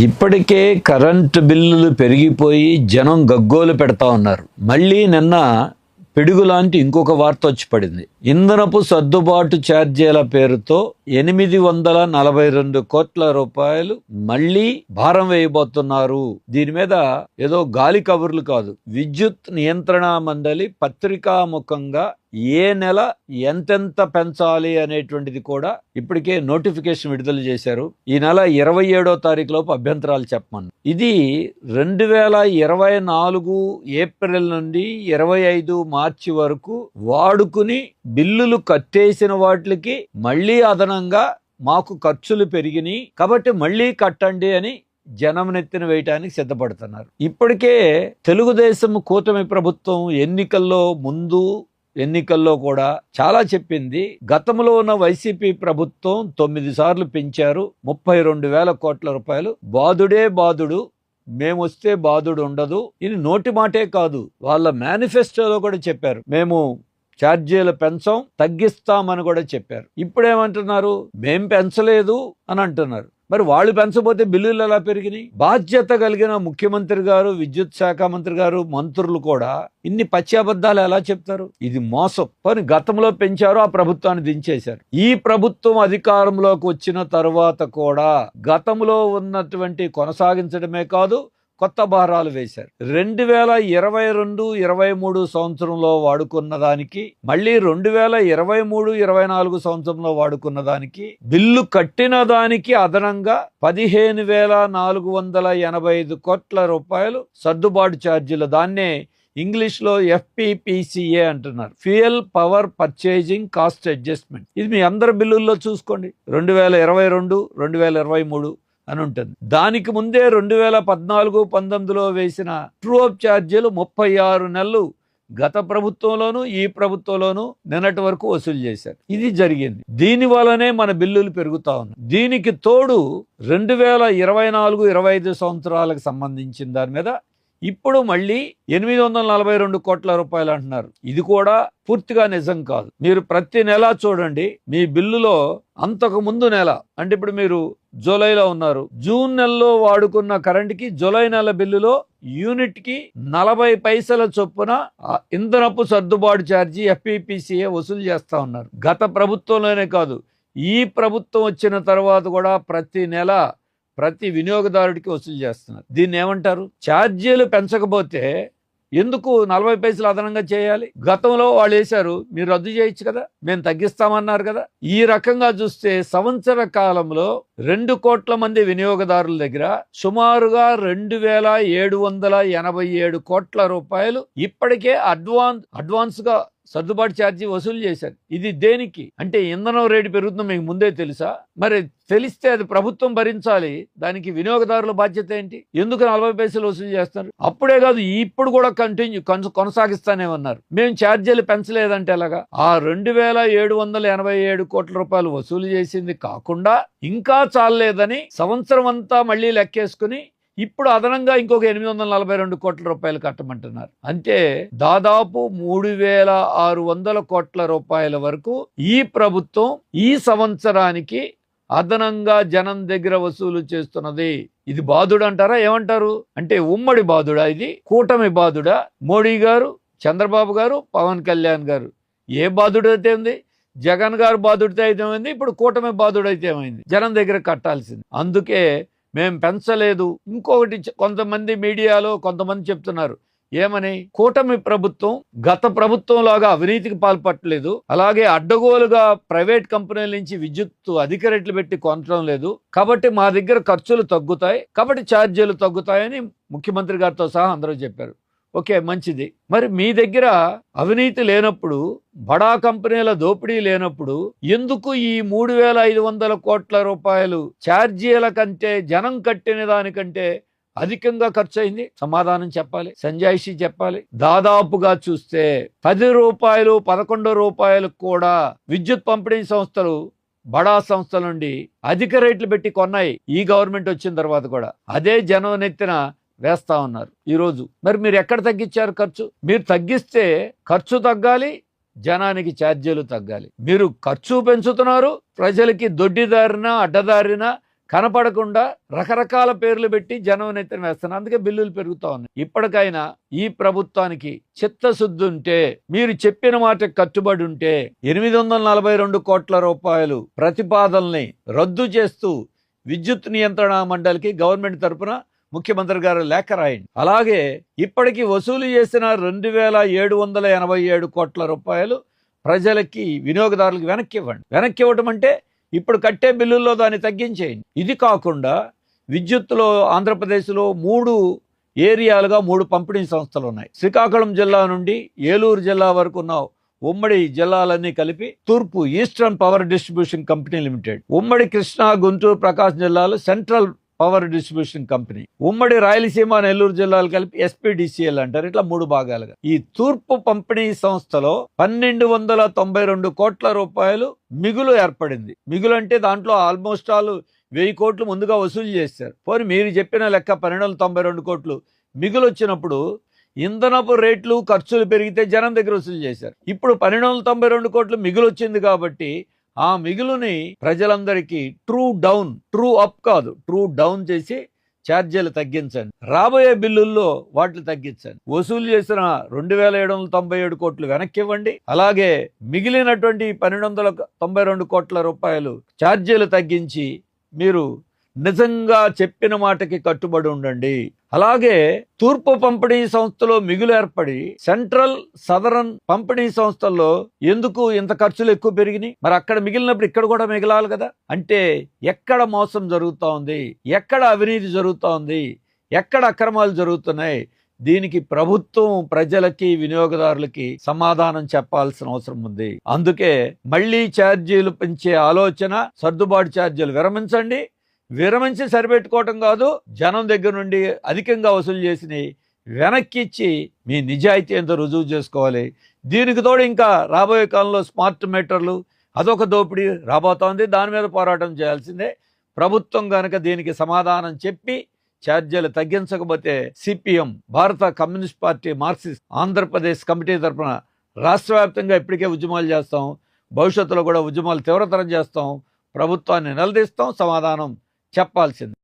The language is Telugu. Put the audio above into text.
ఇప్పటికే కరెంటు బిల్లులు పెరిగిపోయి జనం గగ్గోలు పెడతా ఉన్నారు. మళ్ళీ నిన్న పిడుగు లాంటి ఇంకొక వార్త వచ్చి పడింది. ఇంధనపు సర్దుబాటు ఛార్జీల పేరుతో 842 కోట్ల రూపాయలు మళ్ళీ భారం వేయబోతున్నారు. దీని మీద ఏదో గాలి కబుర్లు కాదు, విద్యుత్ నియంత్రణ మండలి పత్రికాముఖంగా ఏ నెల ఎంతెంత పెంచాలి అనేటువంటిది కూడా ఇప్పటికే నోటిఫికేషన్ విడుదల చేశారు. ఈ నెల 27వ తారీఖు లోపు అభ్యంతరాలు చెప్పమని. ఇది 2024 ఏప్రిల్ నుండి 25 మార్చి వరకు వాడుకుని బిల్లులు కట్టేసిన వాటికి మళ్ళీ అదనంగా మాకు ఖర్చులు పెరిగినాయి కాబట్టి మళ్ళీ కట్టండి అని జనం నెత్తిన వేయటానికి సిద్ధపడుతున్నారు. ఇప్పటికే తెలుగుదేశం కూటమి ప్రభుత్వం ఎన్నికల్లో కూడా చాలా చెప్పింది. గతంలో ఉన్న వైసీపీ ప్రభుత్వం 9 సార్లు పెంచారు, 32,000 కోట్ల రూపాయలు. బాదుడే బాదుడు, మేమొస్తే బాదుడు ఉండదు. ఇది నోటి మాటే కాదు, వాళ్ళ మేనిఫెస్టోలో కూడా చెప్పారు. మేము ఛార్జీలు పెంచాం, తగ్గిస్తామని కూడా చెప్పారు. ఇప్పుడేమంటున్నారు, మేం పెంచలేదు అని అంటున్నారు. మరి వాళ్ళు పెంచబోతే బిల్లులు ఎలా పెరిగినాయి? బాధ్యత కలిగిన ముఖ్యమంత్రి గారు, విద్యుత్ శాఖ మంత్రి గారు, మంత్రులు కూడా ఇన్ని పచ్చాబద్దాలు ఎలా చెప్తారు? ఇది మోసం. కానీ గతంలో పెంచారు, ఆ ప్రభుత్వాన్ని దించేశారు. ఈ ప్రభుత్వం అధికారంలోకి వచ్చిన తర్వాత కూడా గతంలో ఉన్నటువంటి కొనసాగించడమే కాదు, కొత్త భారాలు వేశారు. 2022-23 సంవత్సరంలో వాడుకున్న దానికి మళ్ళీ 2023-24 సంవత్సరంలో వాడుకున్న దానికి బిల్లు కట్టిన దానికి అదనంగా 15,485 కోట్ల రూపాయలు సర్దుబాటు ఛార్జీలు. దాన్నే ఇంగ్లీష్ లో FPPCA అంటున్నారు, fuel power purchasing cost adjustment. ఇది మీ అందరి బిల్లుల్లో చూసుకోండి. 2022, 2023 అని ఉంటుంది. దానికి ముందే 2014-19లో వేసిన ట్రూ అప్ ఛార్జీలు 36 నెలలు గత ప్రభుత్వంలోనూ ఈ ప్రభుత్వంలోనూ నిన్నటి వరకు వసూలు చేశారు. ఇది జరిగింది. దీని వల్లనే మన బిల్లులు పెరుగుతా ఉన్నాయి. దీనికి తోడు 2024-25 సంవత్సరాలకు సంబంధించిన దాని మీద ఇప్పుడు మళ్ళీ 842 కోట్ల రూపాయలు అంటున్నారు. ఇది కూడా పూర్తిగా నిజం కాదు. మీరు ప్రతి నెల చూడండి, మీ బిల్లులో అంతకు ముందు నెల, అంటే ఇప్పుడు మీరు జూలైలో ఉన్నారు, జూన్ నెలలో వాడుకున్న కరెంట్కి జూలై నెల బిల్లులో యూనిట్ కి 40 పైసల చొప్పున ఇంధనపు సర్దుబాటు ఛార్జీ FPPCA వసూలు చేస్తా ఉన్నారు. గత ప్రభుత్వంలోనే కాదు, ఈ ప్రభుత్వం వచ్చిన తర్వాత కూడా ప్రతి నెల ప్రతి వినియోగదారుడికి వసూలు చేస్తున్నారు. దీన్ని ఏమంటారు? ఛార్జీలు పెంచకపోతే ఎందుకు 40 పైసలు అదనంగా చేయాలి? గతంలో వాళ్ళు వేశారు, మీరు రద్దు చేయొచ్చు కదా, మేము తగ్గిస్తామన్నారు కదా. ఈ రకంగా చూస్తే సంవత్సర కాలంలో 2 కోట్ల మంది వినియోగదారుల దగ్గర సుమారుగా 2,787 కోట్ల రూపాయలు ఇప్పటికే అడ్వాన్స్ గా సర్దుబాటు ఛార్జీ వసూలు చేశారు. ఇది దేనికి? అంటే ఇంధనం రేటు పెరుగుతుందో మీకు ముందే తెలుసా? మరి తెలిస్తే అది ప్రభుత్వం భరించాలి, దానికి వినియోగదారుల బాధ్యత ఏంటి? ఎందుకు 40 పైసలు వసూలు చేస్తారు? అప్పుడే కాదు, ఇప్పుడు కూడా కొనసాగిస్తానేమన్నారు. మేము ఛార్జీలు పెంచలేదంటే ఎలాగా? ఆ 2,787 కోట్ల రూపాయలు వసూలు చేసింది కాకుండా ఇంకా చాలలేదని సంవత్సరం అంతా మళ్ళీ లెక్కేసుకుని ఇప్పుడు అదనంగా ఇంకొక 842 కోట్ల రూపాయలు కట్టమంటున్నారు. అంటే దాదాపు 3,600 కోట్ల రూపాయల వరకు ఈ ప్రభుత్వం ఈ సంవత్సరానికి అదనంగా జనం దగ్గర వసూలు చేస్తున్నది. ఇది బాధుడు అంటారా? ఏమంటారు? అంటే ఉమ్మడి బాధుడా? ఇది కూటమి బాధుడా? మోడీ గారు, చంద్రబాబు గారు, పవన్ కళ్యాణ్ గారు ఏ బాధుడైతే ఉంది? జగన్ గారు బాధుడితే అయితే ఏమైంది, ఇప్పుడు కూటమి బాధుడైతే ఏమైంది? జనం దగ్గర కట్టాల్సింది. అందుకే మేం పెంచలేదు. ఇంకొకటి, కొంతమంది మీడియాలో కొంతమంది చెప్తున్నారు ఏమని, కూటమి ప్రభుత్వం గత ప్రభుత్వం లాగా అవినీతికి పాల్పట్టలేదు, అలాగే అడ్డగోలుగా ప్రైవేట్ కంపెనీల నుంచి విద్యుత్ అధిక రేట్లు పెట్టి కొనడం లేదు, కాబట్టి మా దగ్గర ఖర్చులు తగ్గుతాయి, కాబట్టి ఛార్జీలు తగ్గుతాయని ముఖ్యమంత్రి గారితో సహా అందరూ చెప్పారు. ఓకే, మంచిది. మరి మీ దగ్గర అవినీతి లేనప్పుడు, బడా కంపెనీల దోపిడీ లేనప్పుడు ఎందుకు ఈ 3,500 కోట్ల రూపాయలు ఛార్జీల కంటే జనం కట్టిన దానికంటే అధికంగా ఖర్చు అయింది? సమాధానం చెప్పాలి, సంజాయిషి చెప్పాలి. దాదాపుగా చూస్తే 10 రూపాయలు 11 రూపాయలు కూడా విద్యుత్ పంపిణీ సంస్థలు, బడా సంస్థల నుండి అధిక రేట్లు పెట్టి కొన్నాయి ఈ గవర్నమెంట్ వచ్చిన తర్వాత కూడా. అదే జనం నెత్తిన వేస్తా ఉన్నారు ఈరోజు. మరి మీరు ఎక్కడ తగ్గించారు ఖర్చు? మీరు తగ్గిస్తే ఖర్చు తగ్గాలి, జనానికి ఛార్జీలు తగ్గాలి. మీరు ఖర్చు పెంచుతున్నారు, ప్రజలకి దొడ్డిదారిన అడ్డదారిన కనపడకుండా రకరకాల పేర్లు పెట్టి జనం నెత్తిన వేస్తున్నారు. అందుకే బిల్లులు పెరుగుతా ఉన్నాయి. ఇప్పటికైనా ఈ ప్రభుత్వానికి చిత్తశుద్ధి ఉంటే, మీరు చెప్పిన మాట కట్టుబడి ఉంటే 842 కోట్ల రూపాయలు ప్రతిపాదనల్ని రద్దు చేస్తూ విద్యుత్ నియంత్రణ మండలికి గవర్నమెంట్ తరపున ముఖ్యమంత్రి గారు లేఖ రాయండి. అలాగే ఇప్పటికి వసూలు చేసిన 2787 కోట్ల రూపాయలు ప్రజలకి, వినియోగదారులకు వెనక్కి ఇవ్వండి. వెనక్కి ఇవ్వటం అంటే ఇప్పుడు కట్టే బిల్లుల్లో దాన్ని తగ్గించేయండి. ఇది కాకుండా విద్యుత్తులో ఆంధ్రప్రదేశ్లో 3 ఏరియాలుగా 3 పంపిణీ సంస్థలు ఉన్నాయి. శ్రీకాకుళం జిల్లా నుండి ఏలూరు జిల్లా వరకు ఉన్న ఉమ్మడి జిల్లాలన్నీ కలిపి తూర్పు eastern power distribution company limited, ఉమ్మడి కృష్ణా, గుంటూరు, ప్రకాశం జిల్లాలు సెంట్రల్ పవర్ డిస్ట్రిబ్యూషన్ కంపెనీ, ఉమ్మడి రాయలసీమ, నెల్లూరు జిల్లాలు కలిపి ఎస్పీడీసీఎల్ అంటారు. ఇట్లా 3 భాగాలుగా ఈ తూర్పు పంపిణీ సంస్థలో 1292 కోట్ల రూపాయలు మిగులు ఏర్పడింది. మిగులు అంటే దాంట్లో ఆల్మోస్ట్ ఆల్ 1000 కోట్లు ముందుగా వసూలు చేశారు. పోనీ మీరు చెప్పిన లెక్క 1292 కోట్లు మిగులు వచ్చినప్పుడు ఇంధనపు రేట్లు, ఖర్చులు పెరిగితే జనం దగ్గర వసూలు చేశారు. ఇప్పుడు 1292 కోట్లు మిగులు వచ్చింది కాబట్టి ఆ మిగులుని ప్రజలందరికీ ట్రూ అప్ కాదు, ట్రూ డౌన్ చేసి ఛార్జీలు తగ్గించండి. రాబోయే బిల్లుల్లో వాటిని తగ్గించండి. వసూలు చేసిన 2797 కోట్లు వెనక్కి ఇవ్వండి. అలాగే మిగిలినటువంటి 1292 కోట్ల రూపాయలు ఛార్జీలు తగ్గించి మీరు నిజంగా చెప్పిన మాటకి కట్టుబడి ఉండండి. అలాగే తూర్పు పంపిణీ సంస్థలో మిగులు ఏర్పడి సెంట్రల్ సదరన్ పంపిణీ సంస్థల్లో ఎందుకు ఇంత ఖర్చులు ఎక్కువ పెరిగినాయి? మరి అక్కడ మిగిలినప్పుడు ఇక్కడ కూడా మిగలాలి కదా. అంటే ఎక్కడ మోసం జరుగుతూ ఉంది, ఎక్కడ అవినీతి జరుగుతూ ఉంది, ఎక్కడ అక్రమాలు జరుగుతున్నాయి, దీనికి ప్రభుత్వం ప్రజలకి, వినియోగదారులకి సమాధానం చెప్పాల్సిన అవసరం ఉంది. అందుకే మళ్లీ ఛార్జీలు పెంచే ఆలోచన, సర్దుబాటు ఛార్జీలు విరమించి సరిపెట్టుకోవటం కాదు, జనం దగ్గర నుండి అధికంగా వసూలు చేసి వెనక్కి ఇచ్చి మీ నిజాయితీ ఎంతో రుజువు చేసుకోవాలి. దీనికి తోడు ఇంకా రాబోయే కాలంలో స్మార్ట్ మీటర్లు, అదొక దోపిడీ రాబోతోంది. దాని మీద పోరాటం చేయాల్సిందే. ప్రభుత్వం కనుక దీనికి సమాధానం చెప్పి ఛార్జీలు తగ్గించకపోతే సిపిఎం, భారత communist party Marxist Andhra Pradesh committee తరఫున రాష్ట్ర వ్యాప్తంగా ఇప్పటికే ఉద్యమాలు చేస్తాం. భవిష్యత్తులో కూడా ఉద్యమాలు తీవ్రతరం చేస్తాం. ప్రభుత్వాన్ని నిలదీస్తాం. సమాధానం చెప్పాల్సింది.